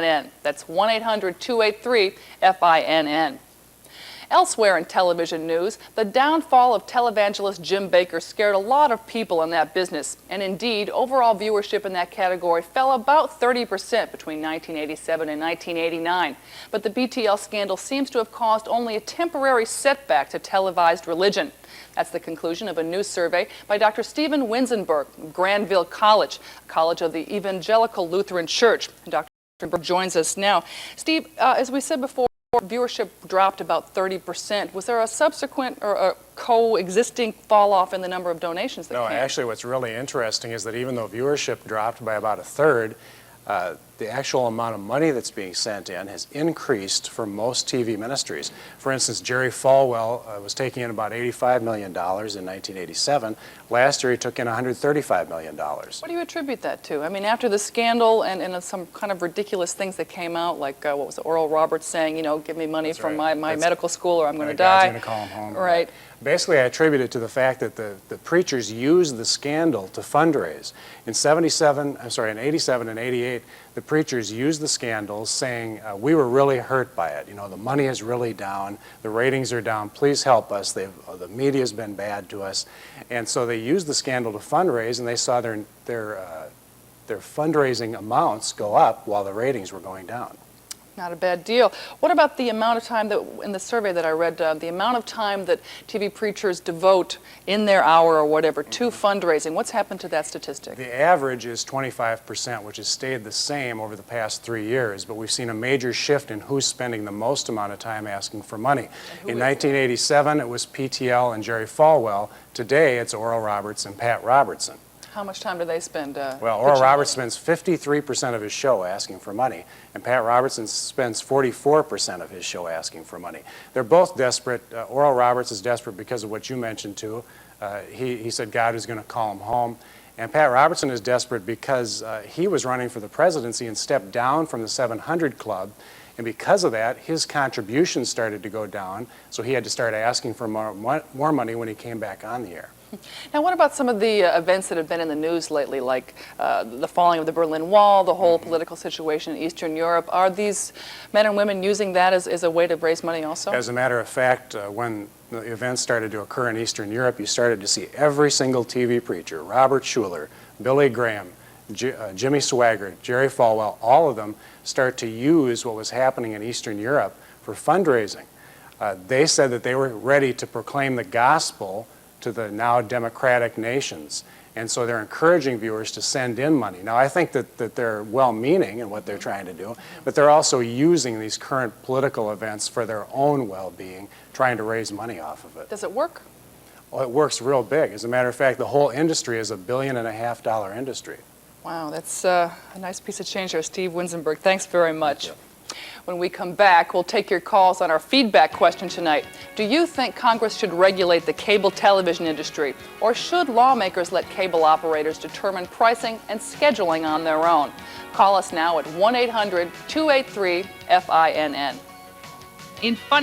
FINN. That's 1-800-283-FINN. Elsewhere in television news, the downfall of televangelist Jim Bakker scared a lot of people in that business. And indeed, overall viewership in that category fell about 30% between 1987 and 1989. But the BTL scandal seems to have caused only a temporary setback to televised religion. That's the conclusion of a new survey by Dr. Stephen Winzenburg of Granville College, a college of the Evangelical Lutheran Church. Dr. Winzenburg joins us now. Steve, as we said before, viewership dropped about 30%. Was there a subsequent or a coexisting fall off in the number of donations that came? No, actually what's really interesting is that even though viewership dropped by about a third, the actual amount of money that's being sent in has increased for most TV ministries. For instance, Jerry Falwell was taking in about $85 million in 1987. Last year he took in $135 million. What do you attribute that to? I mean, after the scandal and some kind of ridiculous things that came out, like what was it, Oral Roberts saying, you know, give me money from my medical school or I'm going to die. God's going to call him home. Right. Basically, I attribute it to the fact that the preachers used the scandal to fundraise. In 87 and 88, the preachers used the scandals saying, we were really hurt by it. You know, the money is really down, the ratings are down, please help us. The media's been bad to us. And so they used the scandal to fundraise, and they saw their fundraising amounts go up while the ratings were going down. Not a bad deal. What about the amount of time that, in the survey that I read, the amount of time that TV preachers devote in their hour or whatever to fundraising? What's happened to that statistic? The average is 25%, which has stayed the same over the past 3 years, but we've seen a major shift in who's spending the most amount of time asking for money. In 1987, it was PTL and Jerry Falwell. Today, it's Oral Roberts and Pat Robertson. How much time do they spend? Well, Oral Roberts spends 53% of his show asking for money, and Pat Robertson spends 44% of his show asking for money. They're both desperate. Oral Roberts is desperate because of what you mentioned, too. He said God was going to call him home. And Pat Robertson is desperate because he was running for the presidency and stepped down from the 700 Club. And because of that, his contributions started to go down, so he had to start asking for more money when he came back on the air. Now, what about some of the events that have been in the news lately, like the falling of the Berlin Wall, the whole political situation in Eastern Europe? Are these men and women using that as a way to raise money also? As a matter of fact, when the events started to occur in Eastern Europe, you started to see every single TV preacher, Robert Schuller, Billy Graham, Jimmy Swaggart, Jerry Falwell, all of them start to use what was happening in Eastern Europe for fundraising. They said that they were ready to proclaim the gospel to the now democratic nations. And so they're encouraging viewers to send in money. Now, I think that they're well-meaning in what they're trying to do, but they're also using these current political events for their own well-being, trying to raise money off of it. Does it work? Well, it works real big. As a matter of fact, the whole industry is $1.5 billion industry. Wow, that's a nice piece of change there, Steve Winzenburg. Thanks very much. When we come back, we'll take your calls on our feedback question tonight. Do you think Congress should regulate the cable television industry, or should lawmakers let cable operators determine pricing and scheduling on their own? Call us now at 1-800-283-FINN. In funny